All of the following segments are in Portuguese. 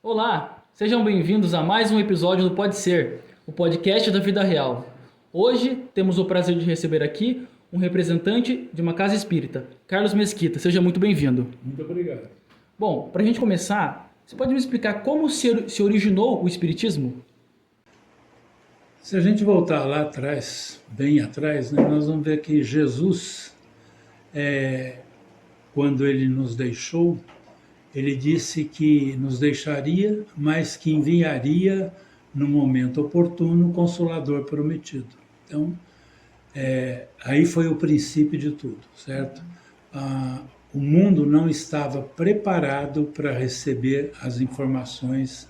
Olá, sejam bem-vindos a mais um episódio do Pode Ser, o podcast da vida real. Hoje temos o prazer de receber aqui um representante de uma casa espírita, Carlos Mesquita. Seja muito bem-vindo. Muito obrigado. Bom, para a gente começar, você pode me explicar como se originou o espiritismo? Se a gente voltar lá atrás, bem atrás, né, nós vamos ver que Jesus, quando ele nos deixou, ele disse que nos deixaria, mas que enviaria no momento oportuno o Consolador prometido. Então, aí foi o princípio de tudo, certo? O mundo não estava preparado para receber as informações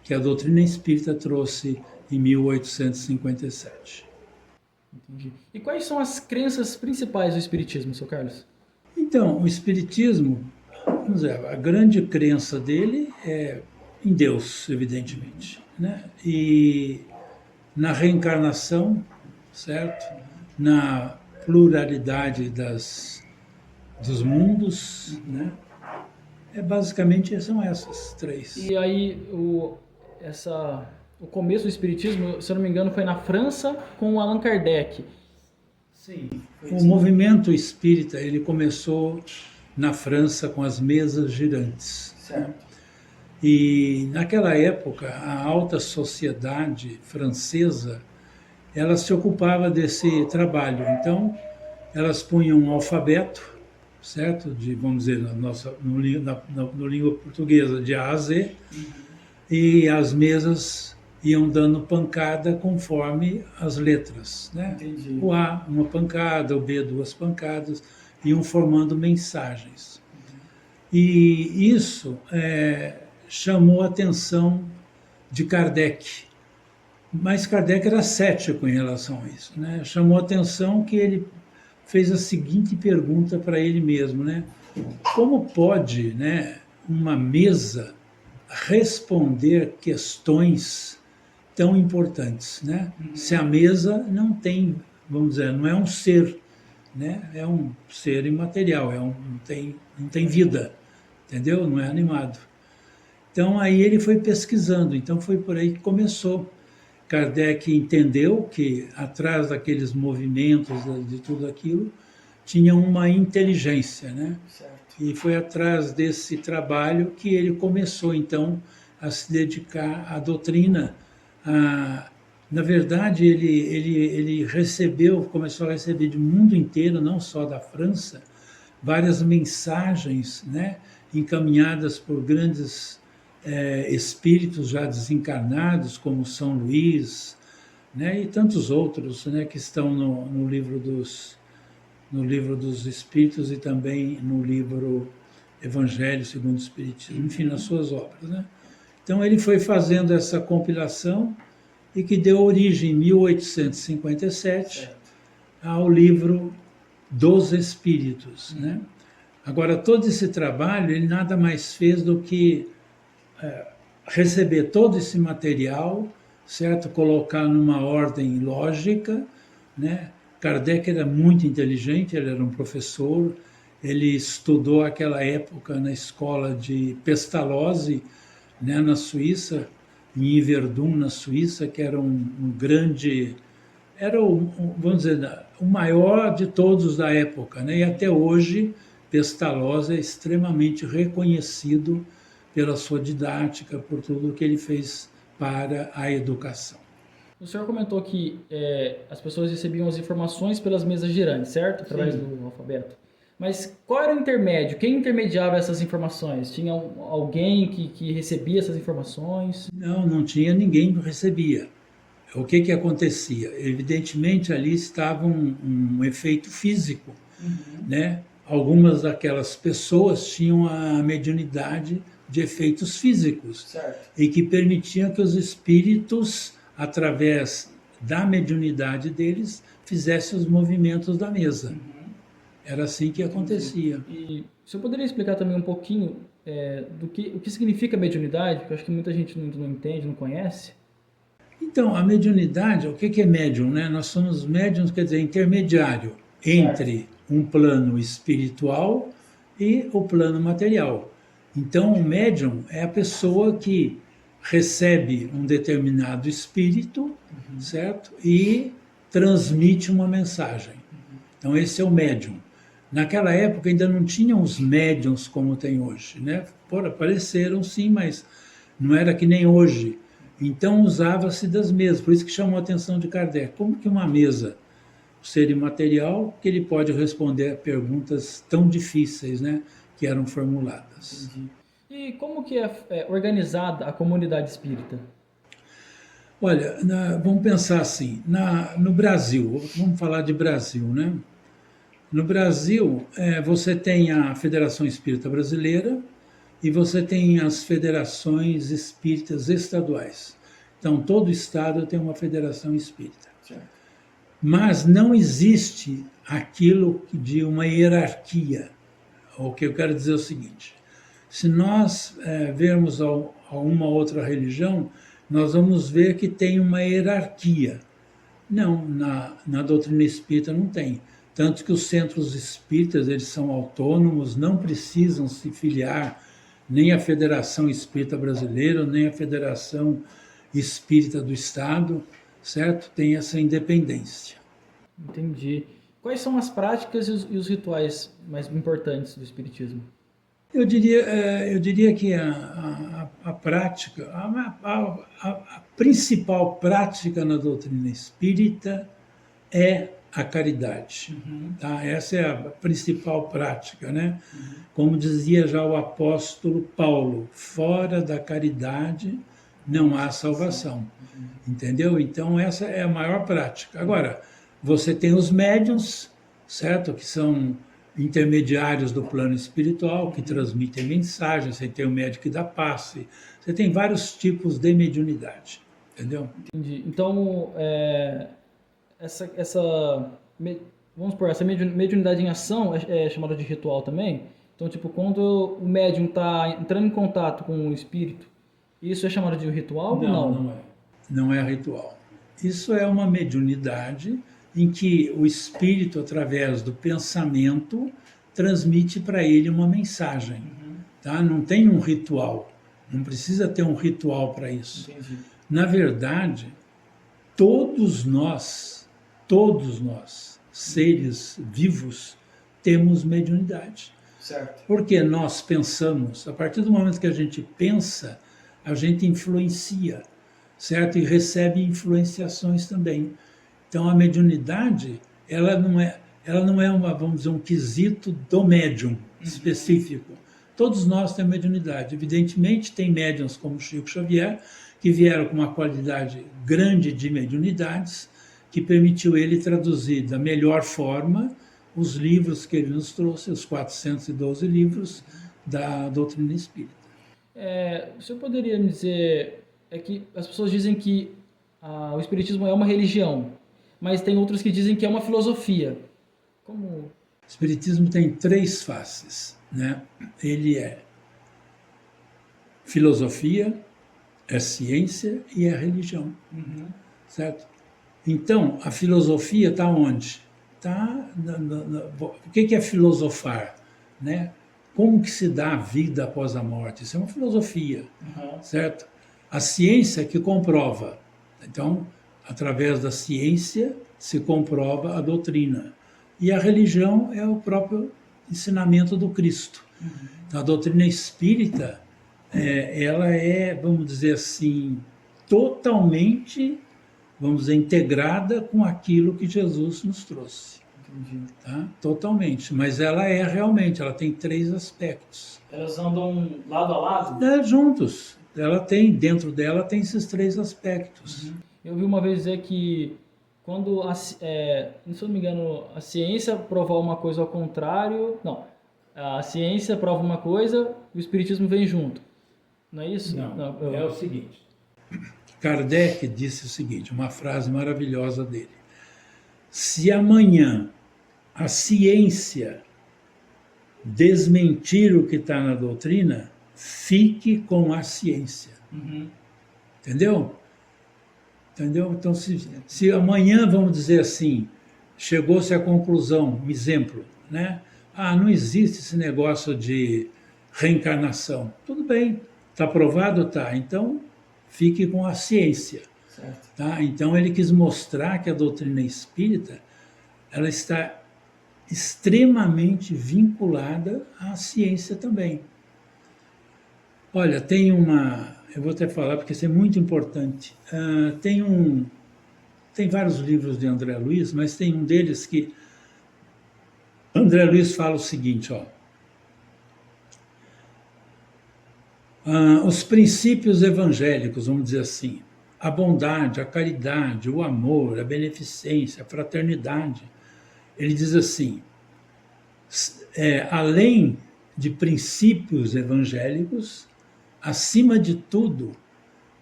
que a doutrina espírita trouxe em 1857. Entendi. E quais são as crenças principais do espiritismo, seu Carlos? Então, o espiritismo, vamos dizer, a grande crença dele é em Deus, evidentemente, né? E na reencarnação, certo? Na pluralidade dos mundos, né? Basicamente são essas três. E aí, o começo do espiritismo, se eu não me engano, foi na França com o Allan Kardec. Sim. O movimento espírita, ele começou na França com as mesas girantes. Certo. E naquela época, a alta sociedade francesa, ela se ocupava desse trabalho. Então, elas punham um alfabeto, certo? Vamos dizer, no língua portuguesa, de A a Z, e as mesas iam dando pancada conforme as letras, né? Entendi. O A, uma pancada, o B, duas pancadas, iam formando mensagens. E isso chamou a atenção de Kardec. Mas Kardec era cético em relação a isso, né? Chamou a atenção que ele fez a seguinte pergunta para ele mesmo, né? Como pode, né, uma mesa responder questões tão importantes, né? Se a mesa não tem, vamos dizer, não é um ser, né? É um ser imaterial, não tem vida, entendeu? Não é animado. Então aí ele foi pesquisando, então foi por aí que começou. Kardec entendeu que atrás daqueles movimentos, de tudo aquilo, tinha uma inteligência, né? Certo. E foi atrás desse trabalho que ele começou, então, a se dedicar à doutrina. Na verdade, ele começou a receber do mundo inteiro, não só da França, várias mensagens, né, encaminhadas por grandes espíritos já desencarnados, como São Luís, né, e tantos outros, né, que estão no livro dos Espíritos e também no livro Evangelho segundo o Espiritismo, enfim, nas suas obras, né? Então ele foi fazendo essa compilação e que deu origem em 1857 ao livro dos Espíritos, né? Agora, todo esse trabalho, ele nada mais fez do que receber todo esse material, certo? Colocar numa ordem lógica, né? Kardec era muito inteligente, ele era um professor, ele estudou aquela época na escola de Pestalozzi, né, na Suíça, em Yverdun, na Suíça, que era um grande, vamos dizer, o maior de todos da época, né? E até hoje Pestalozzi é extremamente reconhecido pela sua didática, por tudo que ele fez para a educação. O senhor comentou que as pessoas recebiam as informações pelas mesas girantes, certo? Através do alfabeto. Mas qual era o intermédio? Quem intermediava essas informações? Tinha alguém que recebia essas informações? Não tinha ninguém que recebia. O que acontecia? Evidentemente, ali estava um efeito físico, né? Algumas daquelas pessoas tinham a mediunidade de efeitos físicos, certo, e que permitiam que os espíritos, através da mediunidade deles, fizessem os movimentos da mesa. Era assim que acontecia. E o senhor poderia explicar também um pouquinho o que significa mediunidade? Porque eu acho que muita gente não entende, não conhece. Então, a mediunidade, o que é médium, né? Nós somos médiums, quer dizer, intermediário entre um plano espiritual e o plano material. Então, o médium é a pessoa que recebe um determinado espírito, certo? E transmite uma mensagem. Então, esse é o médium. Naquela época ainda não tinham os médiums como tem hoje, né? Apareceram sim, mas não era que nem hoje. Então usava-se das mesas, por isso que chamou a atenção de Kardec. Como que uma mesa, o ser imaterial, que ele pode responder a perguntas tão difíceis, né, que eram formuladas. Entendi. E como que é organizada a comunidade espírita? Olha, vamos pensar assim, no Brasil, vamos falar de Brasil, né? No Brasil, você tem a Federação Espírita Brasileira e você tem as federações espíritas estaduais. Então, todo estado tem uma federação espírita. Certo. Mas não existe aquilo de uma hierarquia. O que eu quero dizer é o seguinte: se nós vermos uma outra religião, nós vamos ver que tem uma hierarquia. Não, na doutrina espírita não tem. Tanto que os centros espíritas, eles são autônomos, não precisam se filiar nem à Federação Espírita Brasileira, nem à Federação Espírita do Estado, certo? Tem essa independência. Entendi. Quais são as práticas e os rituais mais importantes do espiritismo? Eu diria que a prática, a principal prática na doutrina espírita é a caridade. Tá? Essa é a principal prática, né? Como dizia já o apóstolo Paulo, fora da caridade não há salvação. Entendeu? Então essa é a maior prática. Agora, você tem os médiuns, certo? Que são intermediários do plano espiritual, que transmitem mensagens, você tem o médium que dá passe, você tem vários tipos de mediunidade, entendeu? Entendi. Então, vamos supor, essa mediunidade em ação é chamada de ritual também? Então, tipo, quando o médium está entrando em contato com o espírito, isso é chamado de ritual ou não? Não é. Não é ritual. Isso é uma mediunidade em que o espírito, através do pensamento, transmite para ele uma mensagem. Tá? Não tem um ritual. Não precisa ter um ritual para isso. Entendi. Na verdade, todos nós, seres vivos, temos mediunidade. Certo. Porque nós pensamos, a partir do momento que a gente pensa, a gente influencia, certo? E recebe influenciações também. Então a mediunidade, ela não é vamos dizer, um quesito do médium específico. Todos nós temos mediunidade. Evidentemente, tem médiuns como Chico Xavier, que vieram com uma qualidade grande de mediunidades, que permitiu ele traduzir da melhor forma os livros que ele nos trouxe, os 412 livros da doutrina espírita. O senhor poderia me dizer, que as pessoas dizem que o espiritismo é uma religião, mas tem outros que dizem que é uma filosofia. Como? O espiritismo tem 3 faces, né? Ele é filosofia, é ciência e é religião, certo? Então, a filosofia está onde? O que é filosofar, né? Como que se dá a vida após a morte? Isso é uma filosofia, certo? A ciência que comprova. Então, através da ciência se comprova a doutrina. E a religião é o próprio ensinamento do Cristo. Então, a doutrina espírita, ela é, vamos dizer assim, totalmente, vamos dizer, integrada com aquilo que Jesus nos trouxe. Entendi. Tá? Totalmente. Mas ela realmente, ela tem 3 aspectos. Elas andam lado a lado? Juntos. Dentro dela tem esses 3 aspectos. Eu ouvi uma vez dizer que quando, se eu não me engano, a ciência provar uma coisa ao contrário... Não, a ciência prova uma coisa e o espiritismo vem junto. Não é isso? Não, é o seguinte. Kardec disse o seguinte, uma frase maravilhosa dele. Se amanhã a ciência desmentir o que está na doutrina, fique com a ciência. Entendeu? Entendeu? Então, se amanhã, vamos dizer assim, chegou-se à conclusão, um exemplo, né? Ah, não existe esse negócio de reencarnação. Tudo bem, está provado? Tá. Então, fique com a ciência. Certo. Tá? Então, ele quis mostrar que a doutrina espírita ela está extremamente vinculada à ciência também. Olha, tem uma... Eu vou até falar porque isso é muito importante. Tem vários livros de André Luiz, mas tem um deles que André Luiz fala o seguinte, ó. Os princípios evangélicos, vamos dizer assim, a bondade, a caridade, o amor, a beneficência, a fraternidade. Ele diz assim, além de princípios evangélicos, acima de tudo,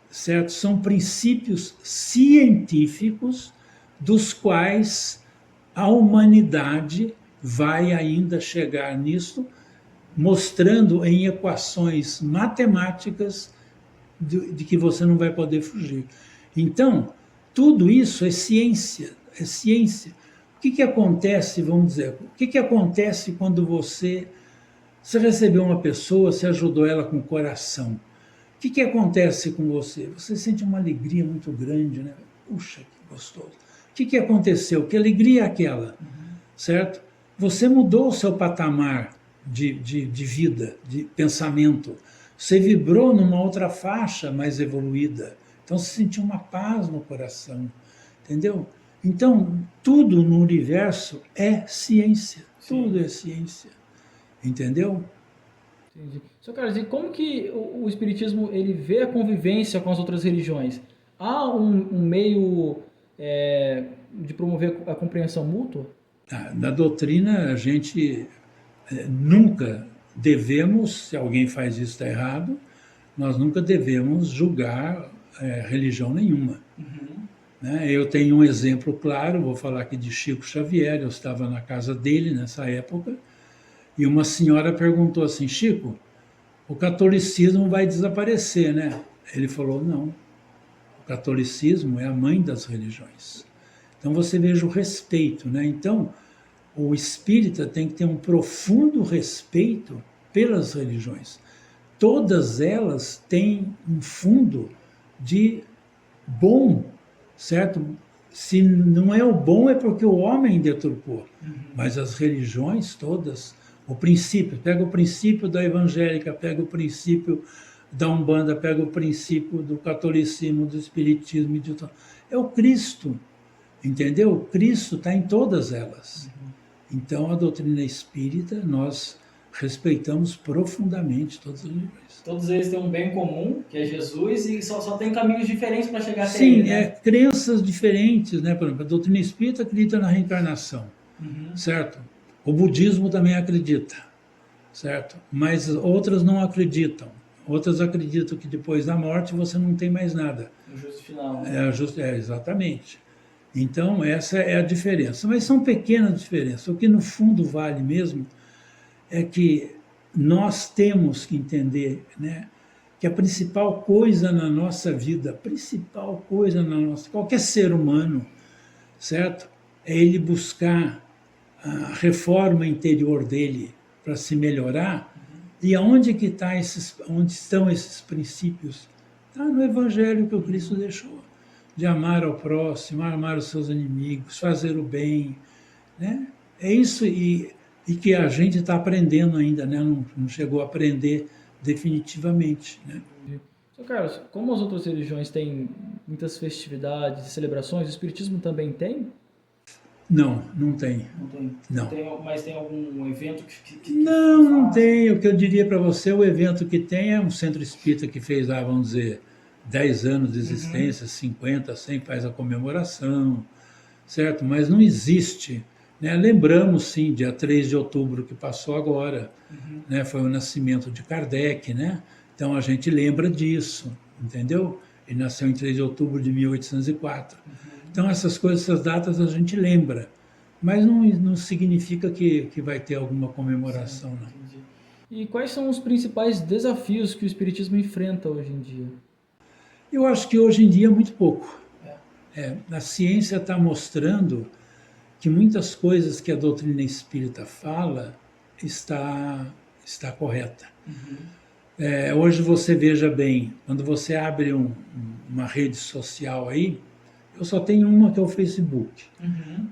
certo? São princípios científicos dos quais a humanidade vai ainda chegar nisso, mostrando em equações matemáticas de que você não vai poder fugir. Então, tudo isso é ciência, é ciência. O que acontece, vamos dizer, o que acontece quando você recebeu uma pessoa, você ajudou ela com o coração? O que acontece com você? Você sente uma alegria muito grande, né? Puxa, que gostoso. O que aconteceu? Que alegria é aquela? Certo? Você mudou o seu patamar de vida, de pensamento. Você vibrou numa outra faixa mais evoluída. Então você sentiu uma paz no coração. Entendeu? Então, tudo no universo é ciência. Sim. Tudo é ciência. Entendeu? Entendi. Sr. Carlos, e como que o Espiritismo ele vê a convivência com as outras religiões? Há um meio de promover a compreensão mútua? Na doutrina, a gente nunca devemos, se alguém faz isso está errado, nós nunca devemos julgar religião nenhuma. Né? Eu tenho um exemplo claro, vou falar aqui de Chico Xavier, eu estava na casa dele nessa época, e uma senhora perguntou assim, Chico, o catolicismo vai desaparecer, né? Ele falou, não, o catolicismo é a mãe das religiões. Então você veja o respeito, né? Então, o espírita tem que ter um profundo respeito pelas religiões. Todas elas têm um fundo de bom, certo? Se não é o bom, é porque o homem deturpou. Mas as religiões todas, o princípio, pega o princípio da evangélica, pega o princípio da Umbanda, pega o princípio do catolicismo, do espiritismo, é o Cristo, entendeu? O Cristo está em todas elas. Então, a doutrina espírita, nós respeitamos profundamente todas as religiões. Todos eles têm um bem comum, que é Jesus, e só tem caminhos diferentes para chegar até ele. Sim, né? Crenças diferentes, né? Por exemplo, a doutrina espírita acredita na reencarnação, certo? O budismo também acredita, certo? Mas outras não acreditam. Outras acreditam que depois da morte você não tem mais nada. O justo final. Né? Exatamente. Então, essa é a diferença. Mas são pequenas diferenças. O que, no fundo, vale mesmo é que nós temos que entender, né, que a principal coisa na nossa vida, qualquer ser humano, certo? É ele buscar a reforma interior dele para se melhorar. E onde estão esses princípios? Está no Evangelho que o Cristo deixou. De amar ao próximo, amar os seus inimigos, fazer o bem, né? É isso e que a gente está aprendendo ainda, né? Não chegou a aprender definitivamente, né? Sr. Carlos, como as outras religiões têm muitas festividades e celebrações, o Espiritismo também tem? Não, não tem. Não tem. Mas tem algum evento que não tem. O que eu diria para você, o evento que tem é um centro espírita que fez lá, vamos dizer, 10 anos de existência, 50, 100, faz a comemoração, certo? Mas não existe. Né? Lembramos, sim, dia 3 de outubro que passou agora, né? Foi o nascimento de Kardec, né? Então a gente lembra disso, entendeu? Ele nasceu em 3 de outubro de 1804. Então essas coisas, essas datas a gente lembra, mas não significa que vai ter alguma comemoração, não. E quais são os principais desafios que o Espiritismo enfrenta hoje em dia? Eu acho que hoje em dia muito pouco. A ciência está mostrando que muitas coisas que a doutrina espírita fala está correta. Hoje você veja bem, quando você abre uma rede social aí, eu só tenho uma que é o Facebook.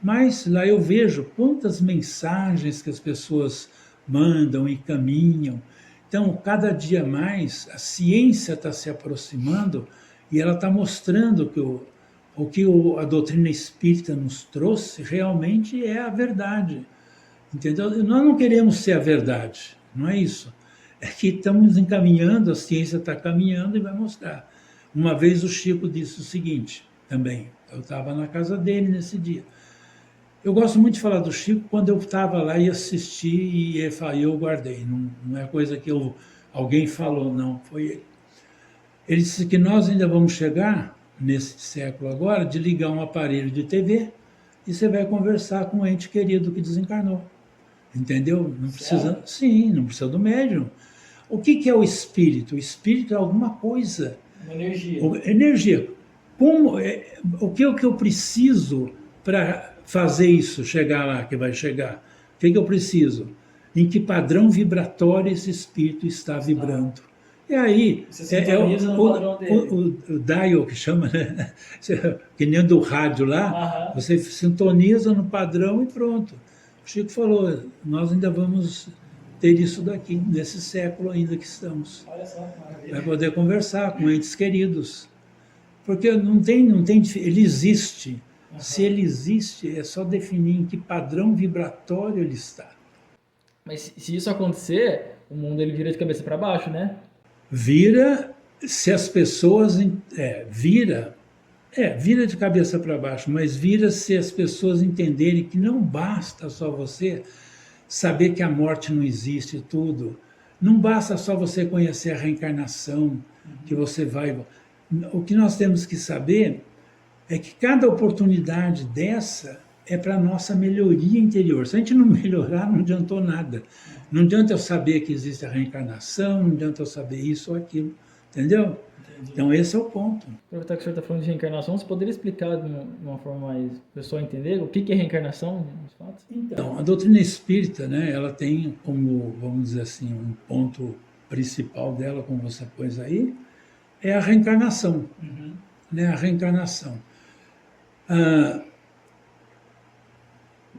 Mas lá eu vejo quantas mensagens que as pessoas mandam e caminham. Então, cada dia mais, a ciência está se aproximando e ela está mostrando que o que a doutrina espírita nos trouxe realmente é a verdade. Entendeu? Nós não queremos ser a verdade, não é isso. É que estamos encaminhando, a ciência está caminhando e vai mostrar. Uma vez o Chico disse o seguinte, também, eu estava na casa dele nesse dia. Eu gosto muito de falar do Chico quando eu estava lá e assisti e eu guardei. Não é coisa que alguém falou, não, foi ele. Ele disse que nós ainda vamos chegar, nesse século agora, de ligar um aparelho de TV e você vai conversar com um ente querido que desencarnou. Entendeu? Não precisa, sim, não precisa do médium. O que é o espírito? O espírito é alguma coisa. Uma energia. Energia. O que eu preciso para fazer isso, chegar lá que vai chegar? O que eu preciso? Em que padrão vibratório esse espírito está vibrando? E aí, você sintoniza no padrão dele. O dial que chama, né? Que nem do rádio lá, você sintoniza no padrão e pronto. O Chico falou, nós ainda vamos ter isso daqui, nesse século ainda que estamos. Olha só que maravilha. Vai poder conversar com entes queridos. Porque não tem, ele existe. Se ele existe, é só definir em que padrão vibratório ele está. Mas se isso acontecer, o mundo ele vira de cabeça para baixo, né? Vira, se as pessoas... vira de cabeça para baixo, mas vira se as pessoas entenderem que não basta só você saber que a morte não existe e tudo. Não basta só você conhecer a reencarnação, que você vai... O que nós temos que saber é que cada oportunidade dessa é para a nossa melhoria interior. Se a gente não melhorar, não adiantou nada. Não adianta eu saber que existe a reencarnação, não adianta eu saber isso ou aquilo. Entendeu? Entendi. Então esse é o ponto. Aproveitar que o senhor está falando de reencarnação, você poderia explicar de uma forma mais para o pessoal entender o que é reencarnação, nos fatos? Então, a doutrina espírita, né, ela tem como, vamos dizer assim, um ponto principal dela, como você pôs aí, é a reencarnação. Né, a reencarnação.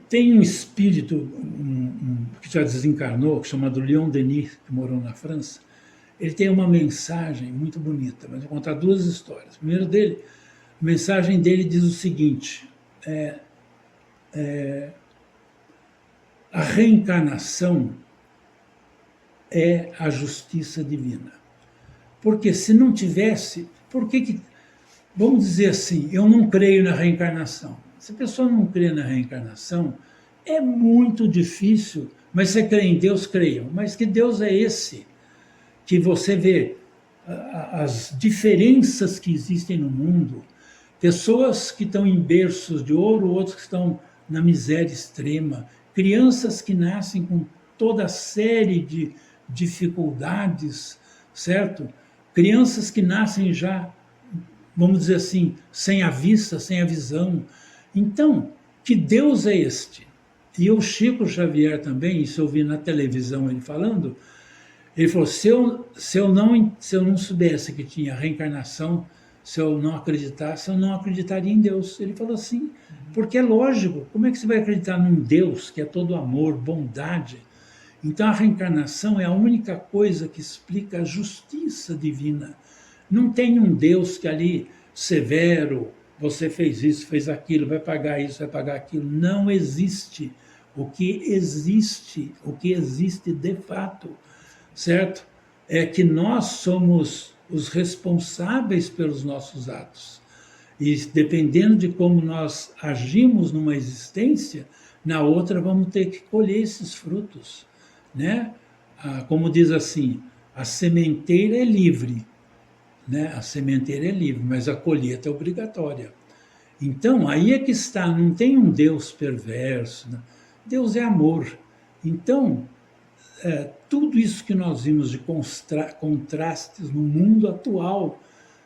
Tem um espírito que já desencarnou, chamado Leon Denis, que morou na França. Ele tem uma mensagem muito bonita, mas eu vou contar duas histórias. Primeiro dele, a mensagem dele diz o seguinte, a reencarnação é a justiça divina. Porque se não tivesse, vamos dizer assim, eu não creio na reencarnação. Se a pessoa não crê na reencarnação, é muito difícil, mas você crê em Deus, creiam. Mas que Deus é esse? Que você vê as diferenças que existem no mundo, pessoas que estão em berços de ouro, outros que estão na miséria extrema, crianças que nascem com toda a série de dificuldades, certo? Crianças que nascem já, vamos dizer assim, sem a vista, sem a visão. Então, que Deus é este? E o Chico Xavier também, isso eu vi na televisão ele falando, ele falou, se eu não soubesse que tinha reencarnação, se eu não acreditasse, eu não acreditaria em Deus. Ele falou assim, porque é lógico, como é que você vai acreditar num Deus que é todo amor, bondade? Então a reencarnação é a única coisa que explica a justiça divina. Não tem um Deus que ali, severo, você fez isso, fez aquilo, vai pagar isso, vai pagar aquilo. Não existe. O que existe de fato, certo? É que nós somos os responsáveis pelos nossos atos. E dependendo de como nós agimos numa existência, na outra vamos ter que colher esses frutos, né? Como diz assim, a sementeira é livre, né? A sementeira é livre, mas a colheita é obrigatória. Então, aí é que está, não tem um Deus perverso, né? Deus é amor. Então, tudo isso que nós vimos de contrastes no mundo atual,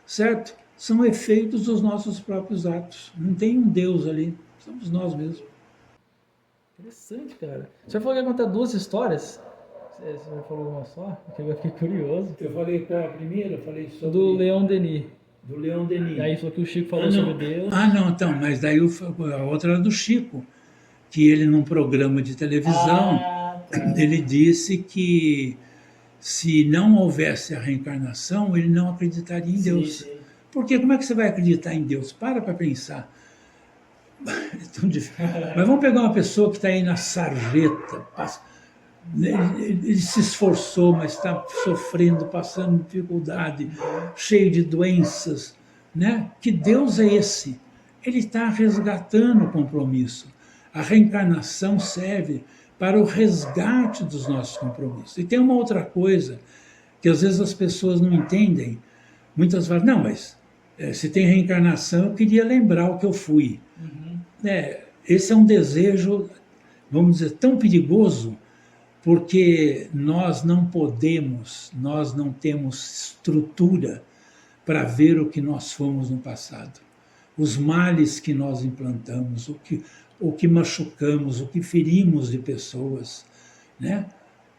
certo? são efeitos dos nossos próprios atos. Não tem um Deus ali, somos nós mesmos. Interessante, cara. Você falou que ia contar duas histórias? Você falou uma só? Eu fiquei curioso. Eu falei qual a primeira? Eu falei sobre... Do Leon Denis. Do Leon Denis. Aí falou que o Chico falou sobre Deus. Não, então, mas daí a outra era do Chico, que ele num programa de televisão, tá. ele disse que se não houvesse a reencarnação, ele não acreditaria em Deus. Sim. Porque como é que você vai acreditar em Deus? Para pensar. É tão difícil. Mas vamos pegar uma pessoa que está aí na sarjeta, ele se esforçou, mas está sofrendo, passando dificuldade, cheio de doenças, né? Que Deus é esse? Ele está resgatando o compromisso. A reencarnação serve para o resgate dos nossos compromissos. E tem uma outra coisa que às vezes as pessoas não entendem. Muitas falam, não, mas se tem reencarnação, eu queria lembrar o que eu fui. Esse é um desejo, vamos dizer, tão perigoso, porque nós não podemos, nós não temos estrutura para ver o que nós fomos no passado. Os males que nós implantamos, o que machucamos, o que ferimos de pessoas, né?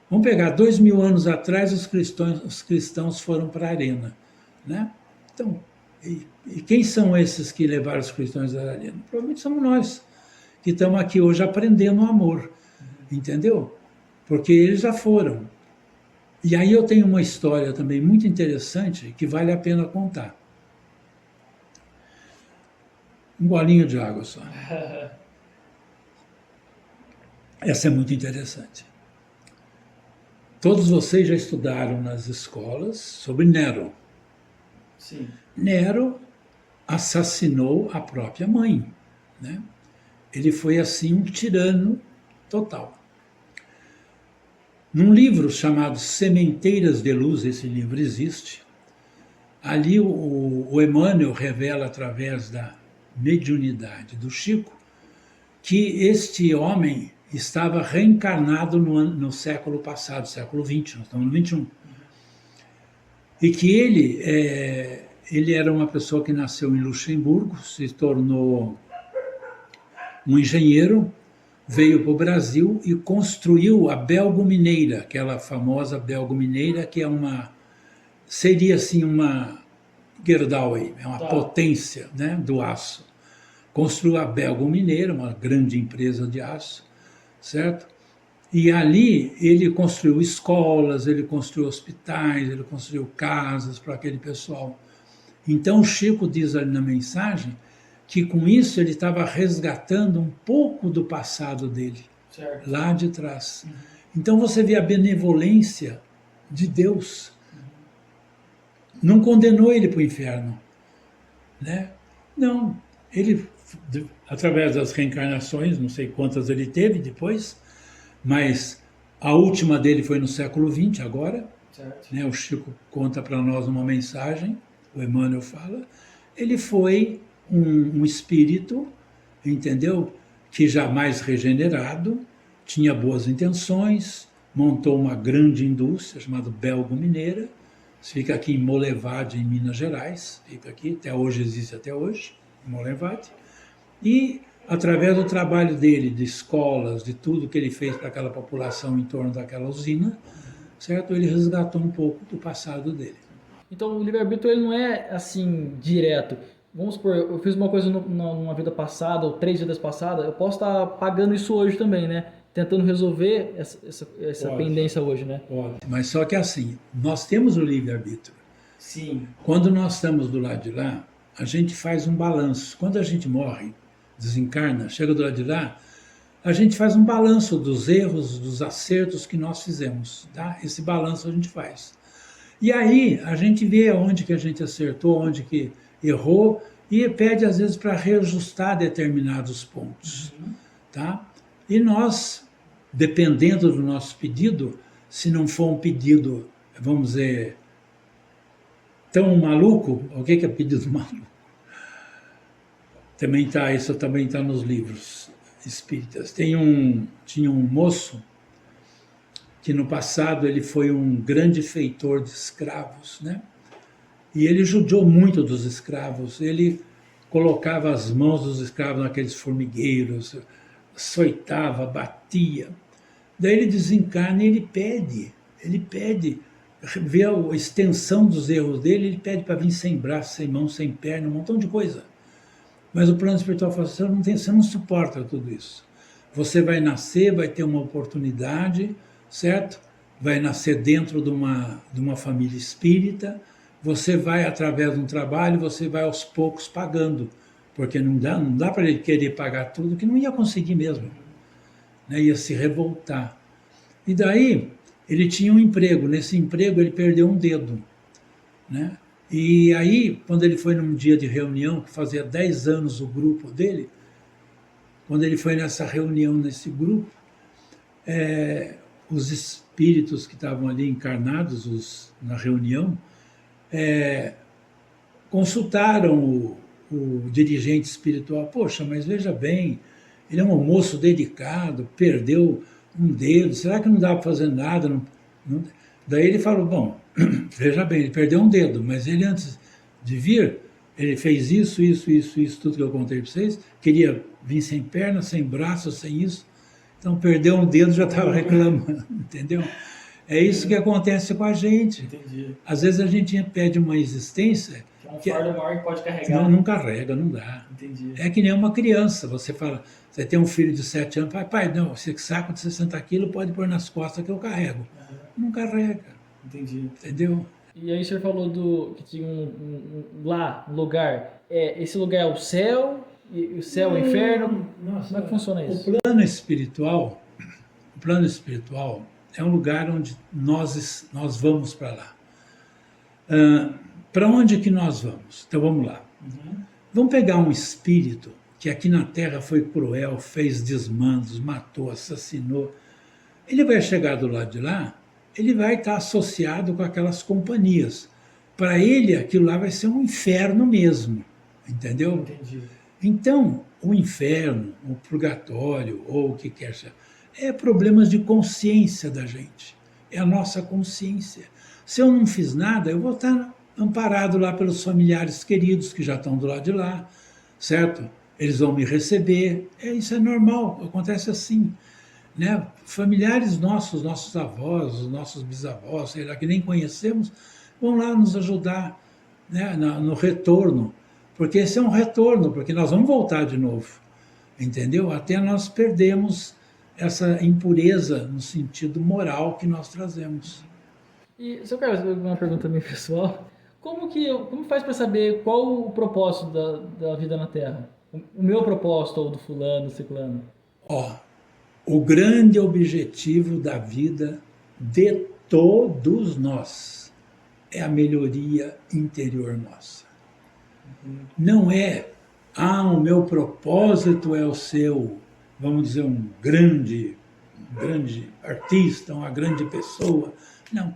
Vamos pegar 2000 anos atrás, os cristãos foram para a arena, né? Então, e quem são esses que levaram os cristãos à arena? Provavelmente somos nós, que estamos aqui hoje aprendendo o amor, entendeu? Porque eles já foram. E aí eu tenho uma história também muito interessante que vale a pena contar. Um golinho de água só. Essa é muito interessante. Todos vocês já estudaram nas escolas sobre Nero. Sim. Nero assassinou a própria mãe, né? Ele foi assim um tirano total. Num livro chamado Sementeiras de Luz, esse livro existe, ali o Emmanuel revela através da mediunidade do Chico que este homem estava reencarnado no século passado, século XX, nós estamos no XXI. E que ele era uma pessoa que nasceu em Luxemburgo, se tornou um engenheiro, veio para o Brasil e construiu a Belgo-Mineira, aquela famosa Belgo-Mineira, que seria assim uma Gerdau, é uma potência, né, do aço. Construiu a Belgo-Mineira, uma grande empresa de aço, certo? E ali ele construiu escolas, ele construiu hospitais, ele construiu casas para aquele pessoal. Então o Chico diz ali na mensagem que com isso ele estava resgatando um pouco do passado dele, certo, lá de trás. Então você vê a benevolência de Deus. Não condenou ele para o inferno, né? Não, ele, através das reencarnações, não sei quantas ele teve depois, mas a última dele foi no século XX agora, né? O Chico conta para nós uma mensagem, o Emmanuel fala, ele foi um espírito, entendeu? Que jamais regenerado, tinha boas intenções, montou uma grande indústria chamada Belgo-Mineira, fica aqui em Molevade, em Minas Gerais, fica aqui, até hoje existe até hoje, Molevade, e através do trabalho dele, de escolas, de tudo que ele fez para aquela população em torno daquela usina, certo? Ele resgatou um pouco do passado dele. Então o livre-arbítrio ele não é assim direto. Vamos supor, eu fiz uma coisa numa vida passada, ou 3 vidas passadas, eu posso estar pagando isso hoje também, né? Tentando resolver essa pendência hoje, né? Pode. Mas só que assim, nós temos o livre-arbítrio. Sim. Quando nós estamos do lado de lá, a gente faz um balanço. Quando a gente morre, desencarna, chega do lado de lá, a gente faz um balanço dos erros, dos acertos que nós fizemos, tá? Esse balanço a gente faz. E aí a gente vê onde que a gente acertou, onde que errou, e pede às vezes para reajustar determinados pontos, tá? E nós, dependendo do nosso pedido, se não for um pedido, vamos dizer, tão maluco, o que é pedido maluco? Isso também está nos livros espíritas. Tinha um moço que no passado ele foi um grande feitor de escravos, né? E ele judiou muito dos escravos. Ele colocava as mãos dos escravos naqueles formigueiros, açoitava, batia. Daí ele desencarna e ele pede, vê a extensão dos erros dele, ele pede para vir sem braço, sem mão, sem perna, um montão de coisa. Mas o plano espiritual fala assim, você não suporta tudo isso. Você vai nascer, vai ter uma oportunidade, certo? Vai nascer dentro de uma família espírita, você vai, através de um trabalho, você vai aos poucos pagando, porque não dá para ele querer pagar tudo, que não ia conseguir mesmo, né? Ia se revoltar. E daí, ele tinha um emprego, nesse emprego ele perdeu um dedo, né? E aí, quando ele foi num dia de reunião, que fazia 10 anos o grupo dele, quando ele foi nessa reunião, nesse grupo, os espíritos que estavam ali encarnados na reunião, consultaram o dirigente espiritual. Poxa, mas veja bem, ele é um moço dedicado, perdeu um dedo, será que não dá para fazer nada? Daí ele falou, bom, veja bem, ele perdeu um dedo, mas ele antes de vir, ele fez isso, tudo que eu contei para vocês, queria vir sem perna, sem braço, sem isso, então perdeu um dedo, já estava reclamando, entendeu? É isso que acontece com a gente. Entendi. Às vezes a gente pede uma existência... Que é um fardo maior que pode carregar. Não carrega, não dá. Entendi. É que nem uma criança, você fala, você tem um filho de 7 anos, pai, não, esse saco de 60 quilos pode pôr nas costas que eu carrego. Não carrega. Entendi. Entendeu? E aí o senhor falou que tinha um lugar. Esse lugar é o céu, e o céu é o inferno? Nossa, como é que funciona isso? O plano espiritual é um lugar onde nós vamos para lá. Para onde que nós vamos? Então vamos lá. Vamos pegar um espírito que aqui na Terra foi cruel, fez desmandos, matou, assassinou. Ele vai chegar do lado de lá, ele vai estar associado com aquelas companhias. Para ele, aquilo lá vai ser um inferno mesmo. Entendeu? Entendi. Então, o inferno, o purgatório, ou o que quer ser, é problemas de consciência da gente. É a nossa consciência. Se eu não fiz nada, eu vou estar amparado lá pelos familiares queridos que já estão do lado de lá, certo? Eles vão me receber. Isso é normal, acontece assim. Né? Familiares nossos avós, os nossos bisavós, sei lá, que nem conhecemos, vão lá nos ajudar, né, no retorno. Porque esse é um retorno, porque nós vamos voltar de novo. Entendeu? Até nós perdemos essa impureza no sentido moral que nós trazemos. E, seu Carlos, uma pergunta meio pessoal. Como faz para saber qual o propósito da vida na Terra? O meu propósito, ou do fulano, do ciclano? O grande objetivo da vida de todos nós é a melhoria interior nossa. Não é, o meu propósito é o seu, vamos dizer, um grande artista, uma grande pessoa. Não,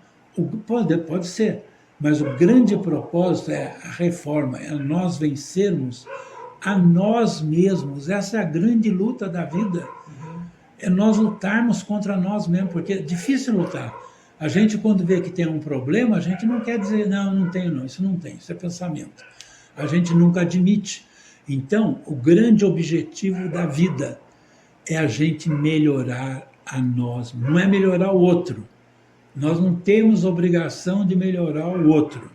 pode ser, mas o grande propósito é a reforma, é nós vencermos a nós mesmos. Essa é a grande luta da vida. É nós lutarmos contra nós mesmos, porque é difícil lutar. A gente, quando vê que tem um problema, a gente não quer dizer, não tenho não, isso não tem, isso é pensamento. A gente nunca admite. Então, o grande objetivo da vida é a gente melhorar a nós, não é melhorar o outro. Nós não temos obrigação de melhorar o outro.